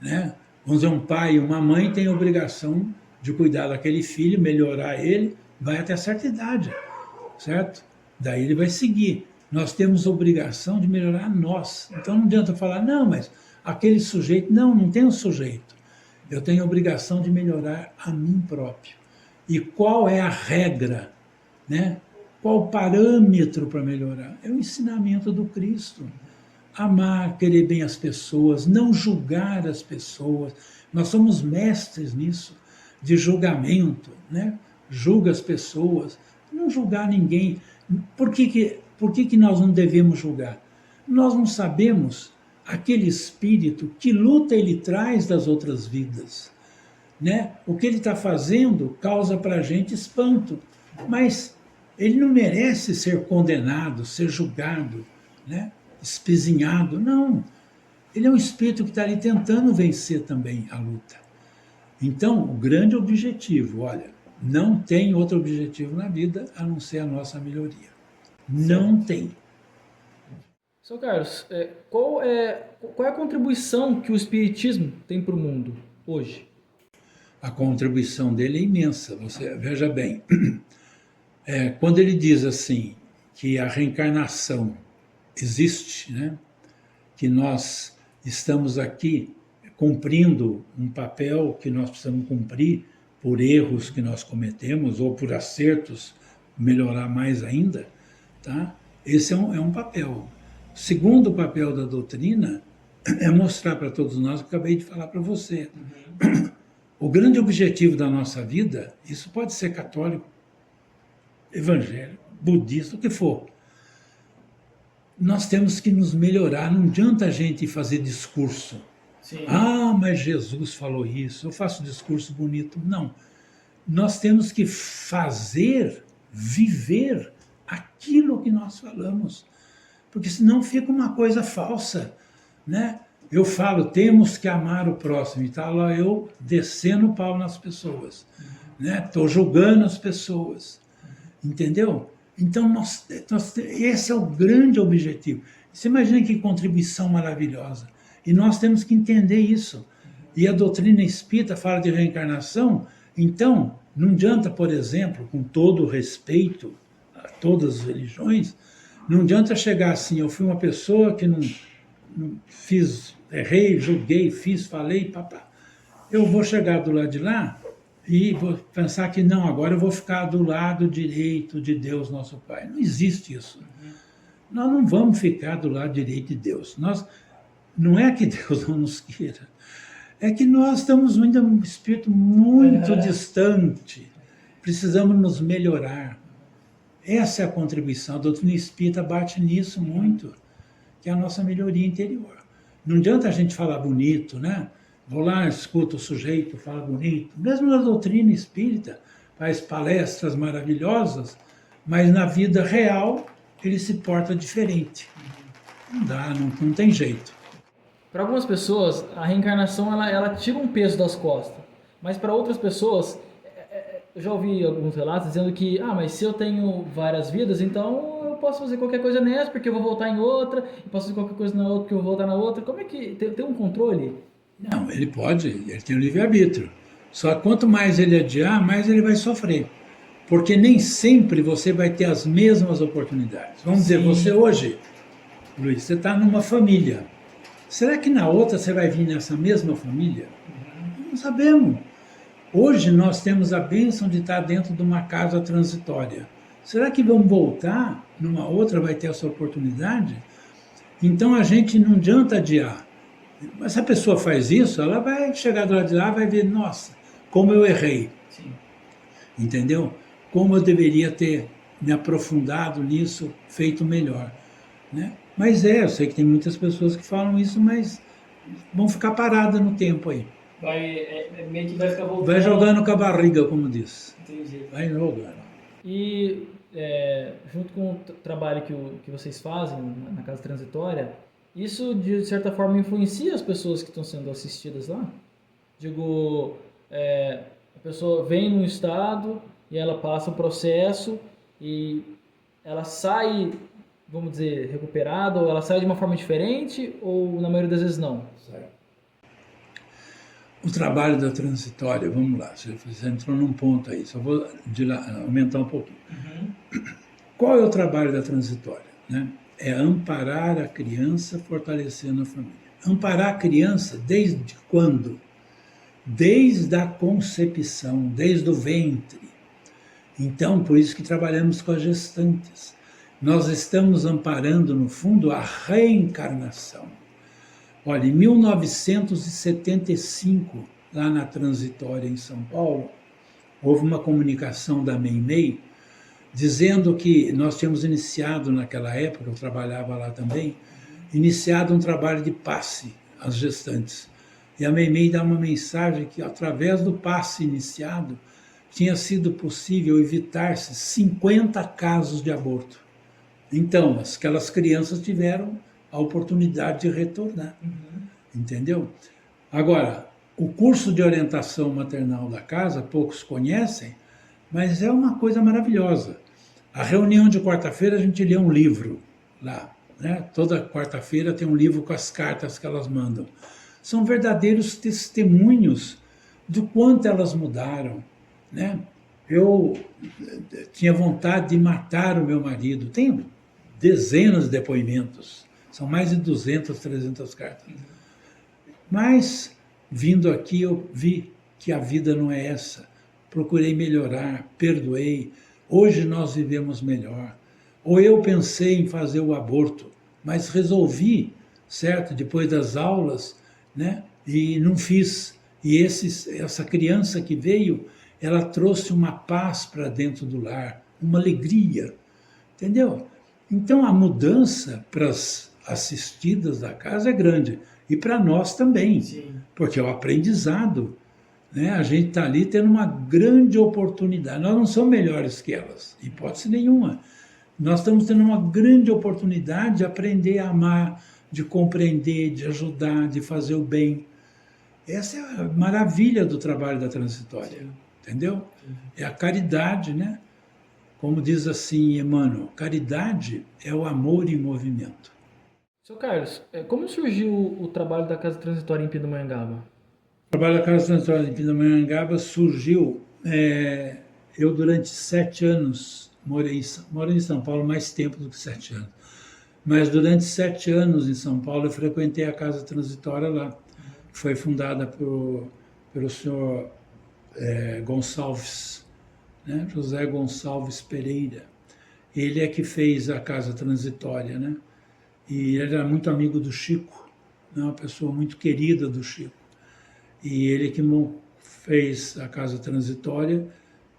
Né? Vamos dizer, um pai e uma mãe têm obrigação de cuidar daquele filho, melhorar ele, vai até certa idade. Certo? Daí ele vai seguir. Nós temos obrigação de melhorar nós. Então não adianta falar, não, mas aquele sujeito... Não tem um sujeito. Eu tenho obrigação de melhorar a mim próprio. E qual é a regra? Né? Qual o parâmetro para melhorar? É o ensinamento do Cristo. Amar, querer bem as pessoas, não julgar as pessoas. Nós somos mestres nisso, de julgamento. Né? Julga as pessoas. Não julgar ninguém. Por que nós não devemos julgar? Nós não sabemos aquele espírito, que luta ele traz das outras vidas. Né? O que ele está fazendo causa para a gente espanto, mas ele não merece ser condenado, ser julgado, né? Espezinhado, não. ele é um espírito que está ali tentando vencer também a luta. Então, o grande objetivo, olha, não tem outro objetivo na vida a não ser a nossa melhoria. Não tem. Seu Carlos, qual é a contribuição que o Espiritismo tem para o mundo hoje? A contribuição dele é imensa. Você veja bem, quando ele diz assim que a reencarnação existe, né? Que nós estamos aqui cumprindo um papel que nós precisamos cumprir por erros que nós cometemos ou por acertos, melhorar mais ainda, tá? Esse é um papel. O segundo papel da doutrina é mostrar para todos nós o que eu acabei de falar para você. O grande objetivo da nossa vida, isso pode ser católico, evangélico, budista, o que for. Nós temos que nos melhorar, não adianta a gente fazer discurso. Sim. Ah, mas Jesus falou isso, eu faço discurso bonito. Não. Nós temos que fazer, viver aquilo que nós falamos. Porque senão fica uma coisa falsa, né? Eu falo, temos que amar o próximo, e tá lá eu descendo o pau nas pessoas, né? Estou julgando as pessoas, entendeu? Então, esse é o grande objetivo. Você imagina que contribuição maravilhosa. E nós temos que entender isso. E a doutrina espírita fala de reencarnação, então, não adianta, por exemplo, com todo o respeito a todas as religiões, não adianta chegar assim, eu fui uma pessoa que não fiz, errei, julguei, fiz, falei, papá. Eu vou chegar do lado de lá e vou pensar que não, agora eu vou ficar do lado direito de Deus, nosso Pai. Não existe isso. Nós não vamos ficar do lado direito de Deus. Não é que Deus não nos queira, é que nós estamos ainda um espírito muito distante. Precisamos nos melhorar. Essa é a contribuição. A doutrina espírita bate nisso muito, que é a nossa melhoria interior. Não adianta a gente falar bonito, né? Vou lá, escuto o sujeito, fala bonito. Mesmo na doutrina espírita, faz palestras maravilhosas, mas na vida real ele se porta diferente. Não dá, não tem jeito. Para algumas pessoas, a reencarnação ela tira um peso das costas. Mas para outras pessoas, eu já ouvi alguns relatos dizendo que, mas se eu tenho várias vidas, então eu posso fazer qualquer coisa nessa, porque eu vou voltar em outra, e posso fazer qualquer coisa na outra, porque eu vou voltar na outra. Como é que tem um controle? Não, ele tem o livre-arbítrio. Só que quanto mais ele adiar, mais ele vai sofrer. Porque nem sempre você vai ter as mesmas oportunidades. Vamos dizer, você hoje, Luiz, você está numa família. Será que na outra você vai vir nessa mesma família? Não sabemos. Hoje nós temos a bênção de estar dentro de uma casa transitória. Será que vamos voltar numa outra, vai ter essa oportunidade? Então a gente não adianta adiar. Mas se a pessoa faz isso, ela vai chegar do lado de lá e vai ver, nossa, como eu errei. Sim. Entendeu? Como eu deveria ter me aprofundado nisso, feito melhor. Né? Mas eu sei que tem muitas pessoas que falam isso, mas vão ficar paradas no tempo aí. Meio que vai ficar voltando. Vai jogando com a barriga, como diz. Entendi. Vai jogando. E junto com o trabalho que vocês fazem na casa transitória, isso de certa forma influencia as pessoas que estão sendo assistidas lá? Digo, a pessoa vem num estado e ela passa um processo e ela sai, vamos dizer, recuperada, ou ela sai de uma forma diferente, ou na maioria das vezes não? O trabalho da transitória, vamos lá, você entrou num ponto aí, só vou aumentar um pouquinho. Qual é o trabalho da transitória? Né? É amparar a criança, fortalecendo a família. Amparar a criança desde quando? Desde a concepção, desde o ventre. Então, por isso que trabalhamos com as gestantes. Nós estamos amparando, no fundo, a reencarnação. Olha, em 1975, lá na Transitória em São Paulo, houve uma comunicação da Meimei, dizendo que nós tínhamos iniciado naquela época, eu trabalhava lá também, iniciado um trabalho de passe às gestantes. E a Meimei dá uma mensagem que, através do passe iniciado, tinha sido possível evitar-se 50 casos de aborto. Então, aquelas crianças tiveram a oportunidade de retornar. entendeu? Agora, o curso de orientação maternal da casa, poucos conhecem, mas é uma coisa maravilhosa. A reunião de quarta-feira a gente lê um livro lá, né? Toda quarta-feira tem um livro com as cartas que elas mandam. São verdadeiros testemunhos do quanto elas mudaram, né? Eu tinha vontade de matar o meu marido. Tenho dezenas de depoimentos. São mais de 200, 300 cartas. Mas, vindo aqui, eu vi que a vida não é essa. Procurei melhorar, perdoei. Hoje nós vivemos melhor. Ou eu pensei em fazer o aborto, mas resolvi, certo? Depois das aulas, né? E não fiz. E essa criança que veio, ela trouxe uma paz para dentro do lar, uma alegria, entendeu? Então a mudança para as assistidas da casa é grande. E para nós também, sim, porque é o aprendizado, né? A gente está ali tendo uma grande oportunidade. Nós não somos melhores que elas, hipótese nenhuma. Nós estamos tendo uma grande oportunidade de aprender a amar, de compreender, de ajudar, de fazer o bem. Essa é a maravilha do trabalho da Transitória, sim, entendeu? Sim. É a caridade, né? Como diz assim Emmanuel, caridade é o amor em movimento. Seu Carlos, como surgiu o trabalho da Casa Transitória em Pindamonhangaba? O trabalho da Casa Transitória em Pindamonhangaba surgiu, eu durante 7 anos moro em São Paulo mais tempo do que 7 anos, mas durante 7 anos em São Paulo eu frequentei a Casa Transitória lá, que foi fundada pelo senhor Gonçalves, né? José Gonçalves Pereira. Ele é que fez a Casa Transitória, né? E ele era muito amigo do Chico, né? Uma pessoa muito querida do Chico. E ele que fez a Casa Transitória.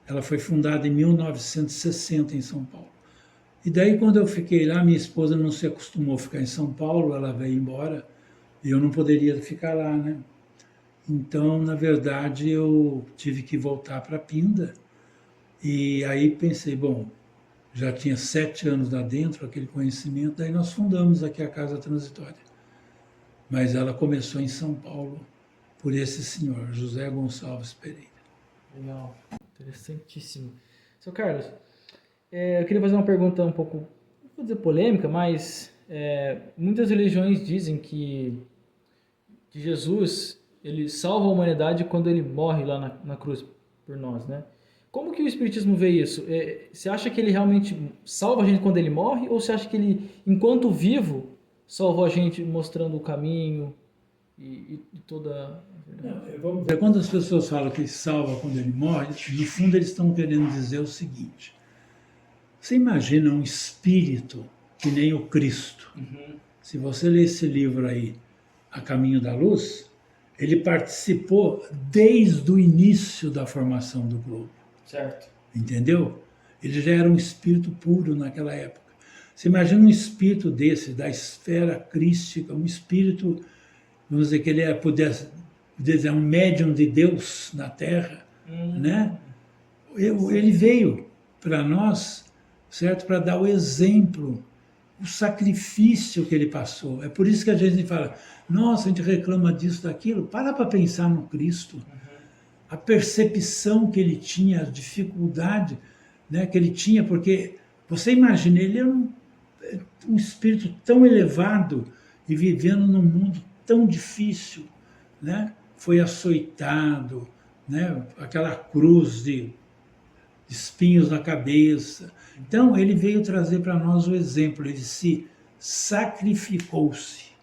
Ela foi fundada em 1960 em São Paulo. E daí, quando eu fiquei lá, minha esposa não se acostumou a ficar em São Paulo, ela veio embora, e eu não poderia ficar lá, né? Então, na verdade, eu tive que voltar para Pinda. E aí pensei, bom, já tinha 7 anos lá dentro, aquele conhecimento, daí nós fundamos aqui a Casa Transitória. Mas ela começou em São Paulo, por esse senhor, José Gonçalves Pereira. Legal, interessantíssimo. Seu Carlos, eu queria fazer uma pergunta um pouco, não vou dizer polêmica, mas muitas religiões dizem que Jesus, ele salva a humanidade quando ele morre lá na cruz por nós, né? Como que o Espiritismo vê isso? Você acha que ele realmente salva a gente quando ele morre? Ou você acha que ele, enquanto vivo, salvou a gente mostrando o caminho e toda... Vamos ver, quando as pessoas falam que salva quando ele morre, no fundo eles estão querendo dizer o seguinte. Você imagina um espírito que nem o Cristo. Uhum. Se você ler esse livro aí, A Caminho da Luz, ele participou desde o início da formação do globo. Certo. Entendeu? Ele já era um espírito puro naquela época. Você imagina um espírito desse, da esfera crística, um espírito, vamos dizer que ele pudesse dizer, um médium de Deus na Terra, né? Ele veio para nós, certo? Para dar o exemplo, o sacrifício que ele passou. É por isso que a gente fala, nossa, a gente reclama disso, daquilo. Para pensar no Cristo. A percepção que ele tinha, a dificuldade, né, que ele tinha, porque você imagina, ele era um espírito tão elevado e vivendo num mundo tão difícil, né? Foi açoitado, né? Aquela cruz de espinhos na cabeça. Então, ele veio trazer para nós o exemplo, ele se sacrificou-se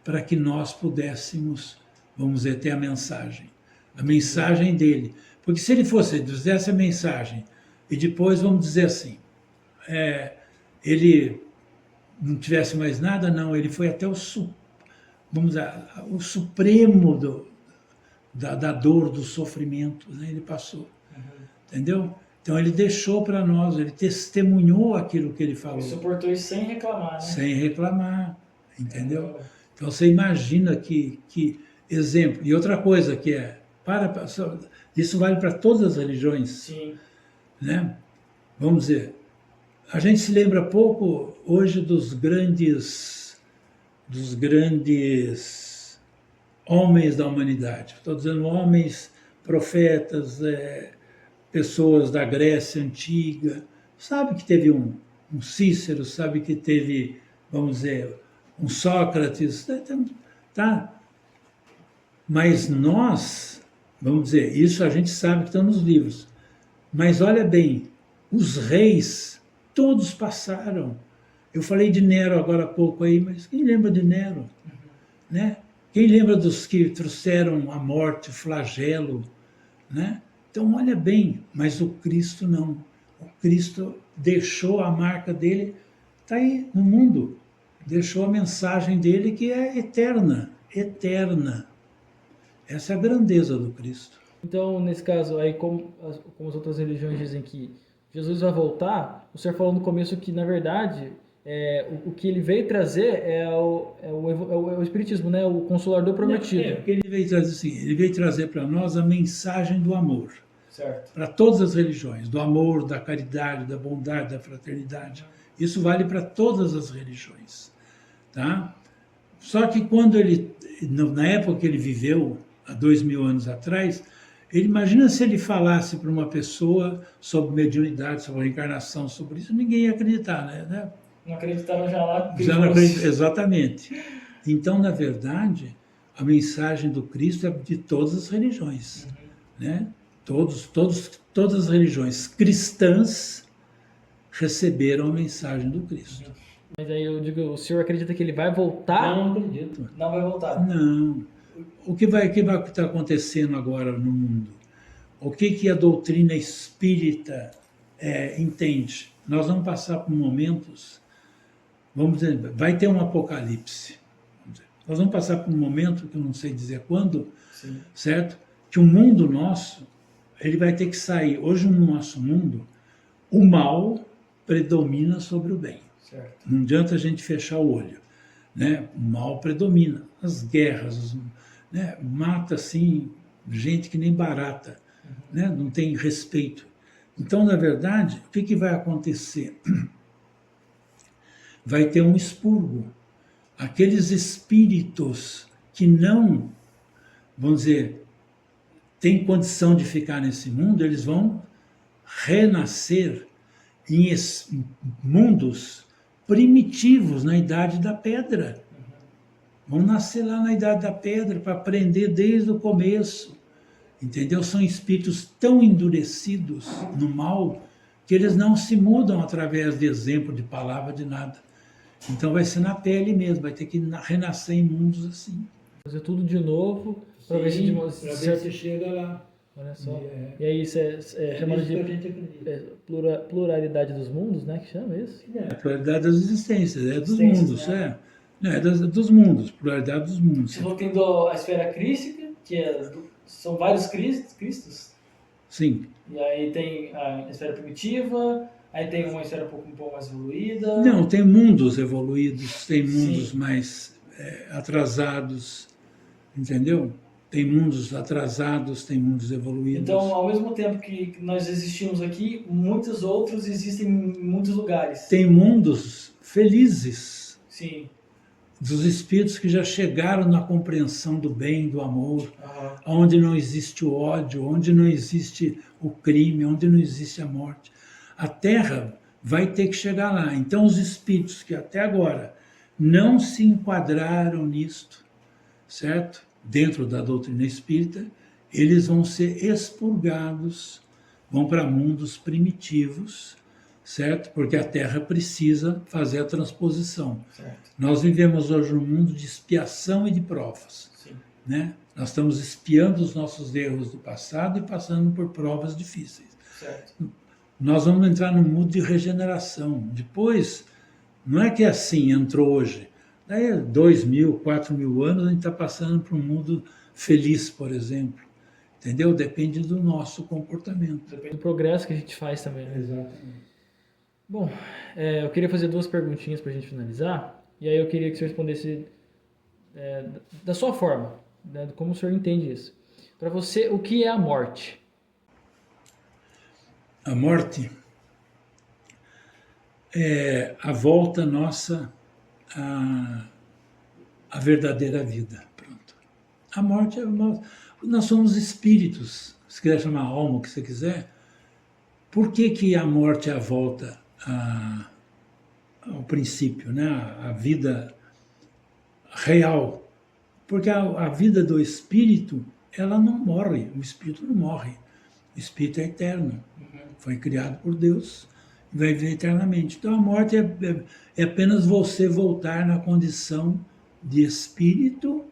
para que nós pudéssemos, vamos dizer, ter a mensagem dele. Porque se ele fosse, dissesse a mensagem, e depois, vamos dizer assim, ele não tivesse mais nada, não, ele foi até o supremo da dor, do sofrimento, né? Ele passou, entendeu? Então ele deixou para nós, ele testemunhou aquilo que ele falou. Ele suportou isso sem reclamar, né? Sem reclamar, entendeu? Então você imagina que exemplo. E outra coisa que isso vale para todas as religiões. Sim. Né? Vamos dizer, a gente se lembra pouco hoje dos grandes homens da humanidade. Estou dizendo homens, profetas, pessoas da Grécia Antiga. Sabe que teve um Cícero, sabe que teve, vamos dizer, um Sócrates, tá? Mas nós, vamos dizer, isso a gente sabe que está nos livros. Mas olha bem, os reis, todos passaram. Eu falei de Nero agora há pouco aí, mas quem lembra de Nero? Né? Quem lembra dos que trouxeram a morte, o flagelo? Né? Então olha bem, mas o Cristo não. O Cristo deixou a marca dele, está aí no mundo. Deixou a mensagem dele que é eterna, eterna. Essa é a grandeza do Cristo. Então, nesse caso, aí como as outras religiões dizem que Jesus vai voltar, o senhor falou no começo que, na verdade, o que ele veio trazer é o Espiritismo, né? O Consolador Prometido. Porque ele veio trazer assim, ele veio trazer para nós a mensagem do amor. Certo. Para todas as religiões, do amor, da caridade, da bondade, da fraternidade. Isso vale para todas as religiões. Tá? Só que quando ele, na época que ele viveu, há 2000 anos atrás, ele imagina se ele falasse para uma pessoa sobre mediunidade, sobre reencarnação, sobre isso, ninguém ia acreditar, né? Não acreditaram já lá. Já não acredita, exatamente. Então, na verdade, a mensagem do Cristo é de todas as religiões, né? Todas as religiões cristãs receberam a mensagem do Cristo. Mas aí eu digo, o senhor acredita que ele vai voltar? Não acredito. Não vai voltar? Não. O que vai estar acontecendo agora no mundo? O que a doutrina espírita entende? Nós vamos passar por momentos, vamos dizer, vai ter um apocalipse. Nós vamos passar por um momento, que eu não sei dizer quando, sim, certo? Que o mundo nosso, ele vai ter que sair. Hoje, no nosso mundo, o mal predomina sobre o bem. Certo. Não adianta a gente fechar o olho. Né? O mal predomina. As guerras, né? Mata assim, gente que nem barata. Né? Não tem respeito. Então, na verdade, o que vai acontecer? Vai ter um expurgo. Aqueles espíritos que não, vamos dizer, têm condição de ficar nesse mundo, eles vão renascer em mundos primitivos, na Idade da Pedra. Vão nascer lá na Idade da Pedra para aprender desde o começo. Entendeu? São espíritos tão endurecidos no mal que eles não se mudam através de exemplo, de palavra, de nada. Então vai ser na pele mesmo, vai ter que renascer em mundos assim. Fazer tudo de novo para ver se chega lá. Olha só. E aí isso é chamado de pluralidade dos mundos, né? Que chama isso? A pluralidade das existências, dos mundos, né? Dos mundos, pluralidade dos mundos. Você falou que tem a esfera crística, que são vários cristos. Sim. E aí tem a esfera primitiva, aí tem uma esfera um pouco mais evoluída. Não, tem mundos evoluídos, tem mundos sim, mais atrasados, entendeu? Tem mundos atrasados, tem mundos evoluídos. Então, ao mesmo tempo que nós existimos aqui, muitos outros existem em muitos lugares. Tem mundos felizes. Sim. Dos espíritos que já chegaram na compreensão do bem, do amor, onde não existe o ódio, onde não existe o crime, onde não existe a morte. A Terra vai ter que chegar lá. Então, os espíritos que até agora não se enquadraram nisto, certo? Dentro da doutrina espírita, eles vão ser expurgados, vão para mundos primitivos, certo? Porque a Terra precisa fazer a transposição. Certo. Nós vivemos hoje num mundo de expiação e de provas. Sim. Né? Nós estamos expiando os nossos erros do passado e passando por provas difíceis. Certo. Nós vamos entrar num mundo de regeneração. Depois, não é que é assim, entrou hoje. Daí 2.000, 4.000 anos, a gente está passando para um mundo feliz, por exemplo. Entendeu? Depende do nosso comportamento. Depende do progresso que a gente faz também. Né? Exatamente. Bom, eu queria fazer 2 perguntinhas para a gente finalizar. E aí eu queria que o senhor respondesse da sua forma, né, como o senhor entende isso. Para você, o que é a morte? A morte é a volta nossa à verdadeira vida. Pronto. A morte é nós somos espíritos, se quiser chamar alma, o que você quiser. Por que que a morte é a volta ao princípio, né? A vida real? Porque a vida do espírito, ela não morre, o espírito não morre. O espírito é eterno, foi criado por Deus e vai viver eternamente. Então a morte é apenas você voltar na condição de espírito,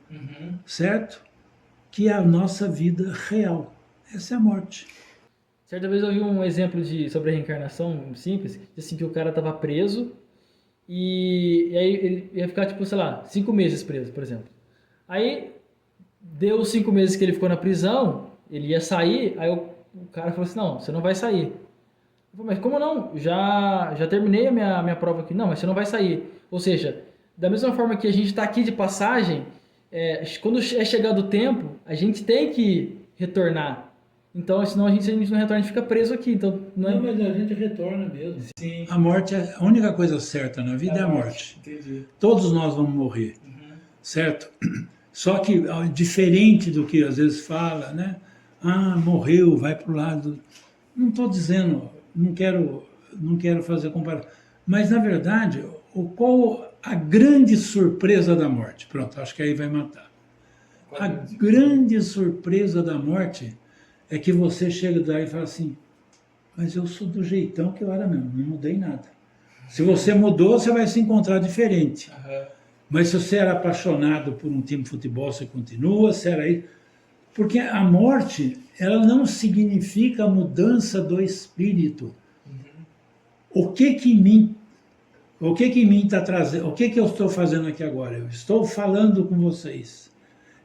certo? Que é a nossa vida real. Essa é a morte. Certa vez eu vi um exemplo sobre a reencarnação simples, assim, que o cara estava preso e aí ele ia ficar, tipo, sei lá, 5 meses preso, por exemplo. Aí, deu os 5 meses que ele ficou na prisão, ele ia sair, aí o cara falou assim, não, você não vai sair. Eu falei, mas como não? Já terminei a minha prova aqui. Não, mas você não vai sair. Ou seja, da mesma forma que a gente está aqui de passagem, quando é chegado o tempo, a gente tem que retornar. Então, senão a gente não retorna, a gente fica preso aqui. Então, não, mas a gente retorna mesmo. Sim. A morte, a única coisa certa na vida é a morte. Entendi. Todos nós vamos morrer, certo? Só que, diferente do que às vezes fala, né? Ah, morreu, vai para o lado. Não estou dizendo, não quero fazer comparação. Mas, na verdade, qual a grande surpresa da morte? Pronto, acho que aí vai matar. A grande surpresa da morte é que você chega daí e fala assim, mas eu sou do jeitão que eu era mesmo, não mudei nada. Se você mudou, você vai se encontrar diferente. Mas se você era apaixonado por um time de futebol, você continua, se era isso. Porque a morte, ela não significa a mudança do espírito. O que que em mim está trazendo, o que que eu estou fazendo aqui agora? Eu estou falando com vocês.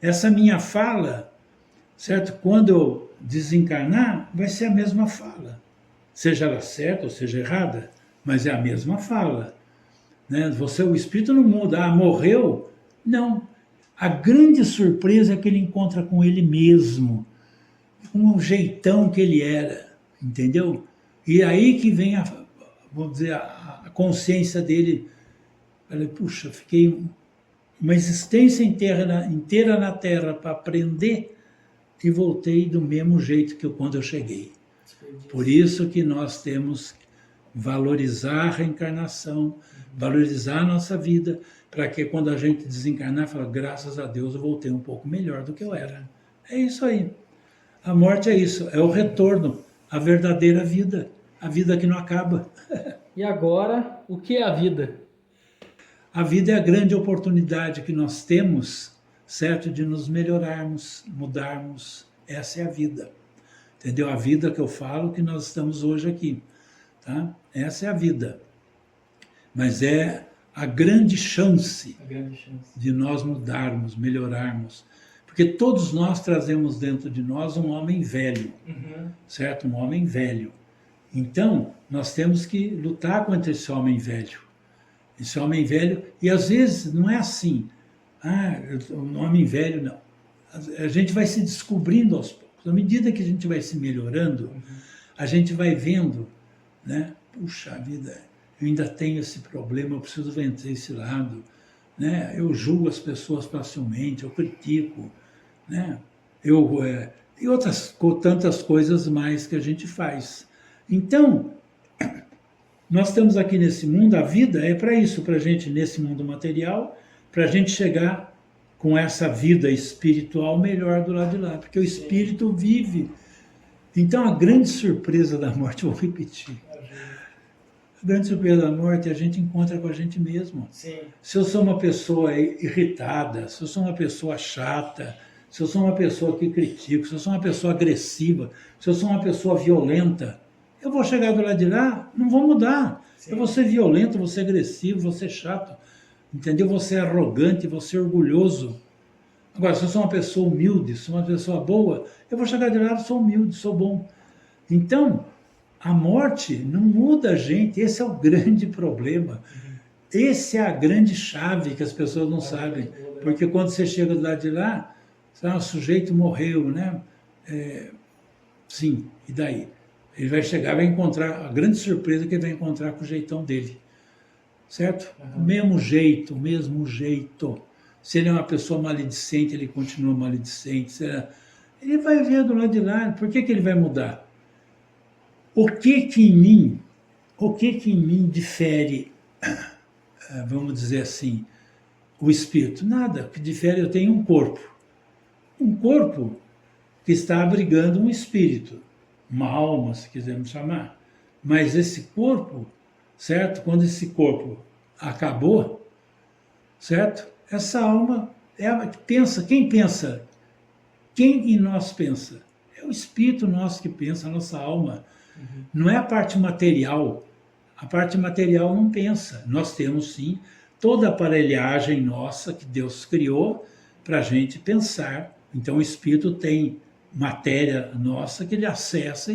Essa minha fala, certo? Quando eu desencarnar, vai ser a mesma fala. Seja ela certa ou seja errada, mas é a mesma fala. Né? O espírito não muda. Ah, morreu? Não. A grande surpresa é que ele encontra com ele mesmo, com o jeitão que ele era, entendeu? E aí que vem vamos dizer, a consciência dele. Falei, puxa, fiquei uma existência inteira na Terra para aprender e voltei do mesmo jeito que quando eu cheguei. Por isso que nós temos que valorizar a reencarnação, valorizar a nossa vida, para que quando a gente desencarnar, fala, graças a Deus eu voltei um pouco melhor do que eu era. É isso aí. A morte é isso, é o retorno à verdadeira vida, a vida que não acaba. E agora, o que é a vida? A vida é a grande oportunidade que nós temos, certo, de nos melhorarmos, mudarmos. Essa é a vida. Entendeu? A vida que eu falo que nós estamos hoje aqui. Tá? Essa é a vida. Mas é a grande chance de nós mudarmos, melhorarmos. Porque todos nós trazemos dentro de nós um homem velho, certo? Um homem velho. Então, nós temos que lutar contra esse homem velho. Esse homem velho, e às vezes não é assim. Ah, um homem velho, não. A gente vai se descobrindo aos poucos. À medida que a gente vai se melhorando, a gente vai vendo, né? Puxa vida, eu ainda tenho esse problema, eu preciso vencer esse lado. Né? Eu julgo as pessoas facilmente, eu critico. Né? E tantas coisas mais que a gente faz. Então, nós estamos aqui nesse mundo, a vida é para isso, para a gente, nesse mundo material, para a gente chegar com essa vida espiritual melhor do lado de lá, porque o espírito vive. Então, a grande surpresa da morte, vou repetir, a grande surpresa da morte é a gente encontra com a gente mesmo. Sim. Se eu sou uma pessoa irritada, se eu sou uma pessoa chata, se eu sou uma pessoa que critico, se eu sou uma pessoa agressiva, se eu sou uma pessoa violenta, eu vou chegar do lado de lá, não vou mudar. Sim. Eu vou ser violento, vou ser agressivo, vou ser chato, entendeu? Vou ser arrogante, vou ser orgulhoso. Agora, se eu sou uma pessoa humilde, se eu sou uma pessoa boa, eu vou chegar de lá, eu sou humilde, sou bom. Então, a morte não muda a gente, esse é o grande problema. Essa é a grande chave que as pessoas não sabem. Porque quando você chega do lado de lá, o sujeito morreu, né? Sim, e daí? Ele vai chegar, vai encontrar, a grande surpresa que ele vai encontrar com o jeitão dele. Certo? O mesmo jeito, Se ele é uma pessoa maledicente, ele continua maledicente. Ele vai ver do lado de lá. Por que ele vai mudar? O que em mim difere, vamos dizer assim, o espírito? Nada. O que difere, eu tenho um corpo. Um corpo que está abrigando um espírito, uma alma, se quisermos chamar. Mas esse corpo, certo? Quando esse corpo acabou, certo? Essa alma é a que pensa. Quem pensa? Quem em nós pensa? É o espírito nosso que pensa, a nossa alma. Não é a parte material. A parte material não pensa. Nós temos, sim, toda a aparelhagem nossa que Deus criou para a gente pensar. Então o espírito tem matéria nossa que ele acessa,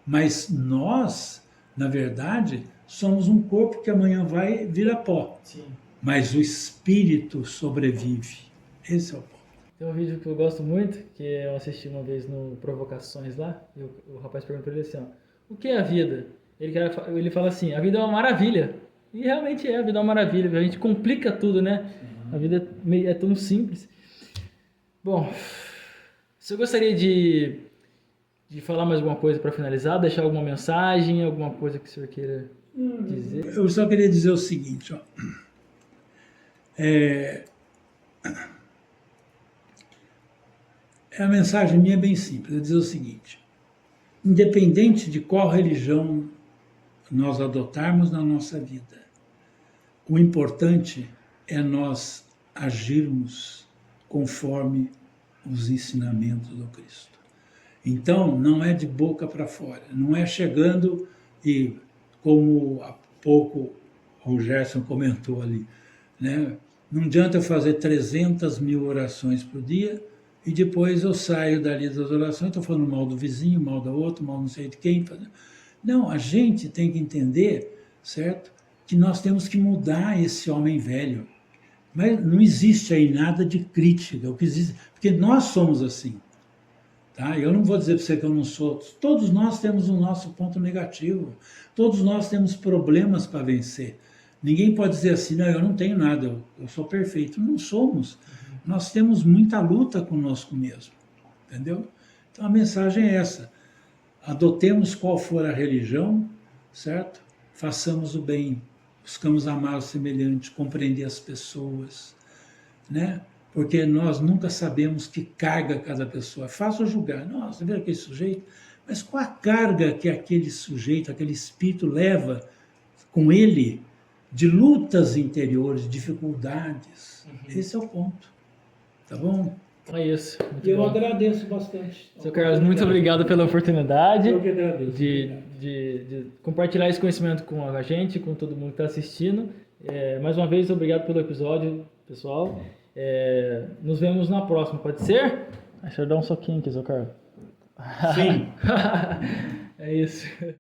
mas nós, na verdade, somos um corpo que amanhã vai virar pó. Sim. Mas o espírito sobrevive. Esse é o ponto. Tem um vídeo que eu gosto muito, que eu assisti uma vez no Provocações lá, e o rapaz perguntou pra ele assim, ó, o que é a vida? Ele fala assim, a vida é uma maravilha. E realmente é, a vida é uma maravilha. A gente complica tudo, né? A vida é tão simples. Bom, você gostaria de falar mais alguma coisa para finalizar? Deixar alguma mensagem, alguma coisa que o senhor queira dizer? Eu só queria dizer o seguinte, ó. A mensagem minha é bem simples, é dizer o seguinte: independente de qual religião nós adotarmos na nossa vida, o importante é nós agirmos conforme os ensinamentos do Cristo. Então, não é de boca para fora, não é chegando e, como há pouco o Gerson comentou ali, né? Não adianta eu fazer 300 mil orações por dia e depois eu saio dali das orações, estou falando mal do vizinho, mal do outro, mal não sei de quem. Não, a gente tem que entender, certo? Que nós temos que mudar esse homem velho. Mas não existe aí nada de crítica, o que existe, porque nós somos assim. Tá? Eu não vou dizer para você que eu não sou. Todos nós temos o nosso ponto negativo. Todos nós temos problemas para vencer. Ninguém pode dizer assim, não, eu não tenho nada, eu sou perfeito. Não somos. Nós temos muita luta conosco mesmo. Entendeu? Então a mensagem é essa. Adotemos qual for a religião, certo? Façamos o bem. Buscamos amar o semelhante, compreender as pessoas, né? Porque nós nunca sabemos que carga cada pessoa. É fácil julgar. Nossa, vê aquele sujeito. Mas qual a carga que aquele sujeito, aquele espírito leva com ele de lutas interiores, dificuldades? Esse é o ponto. Tá bom? É isso. Muito Eu bom. agradeço bastante. Seu Carlos, muito obrigado pela oportunidade Eu que agradeço. de compartilhar esse conhecimento com a gente, com todo mundo que está assistindo. Mais uma vez, obrigado pelo episódio, pessoal. Nos vemos na próxima, pode ser? Deixa eu dar um soquinho aqui, seu Carlos. Sim. É isso.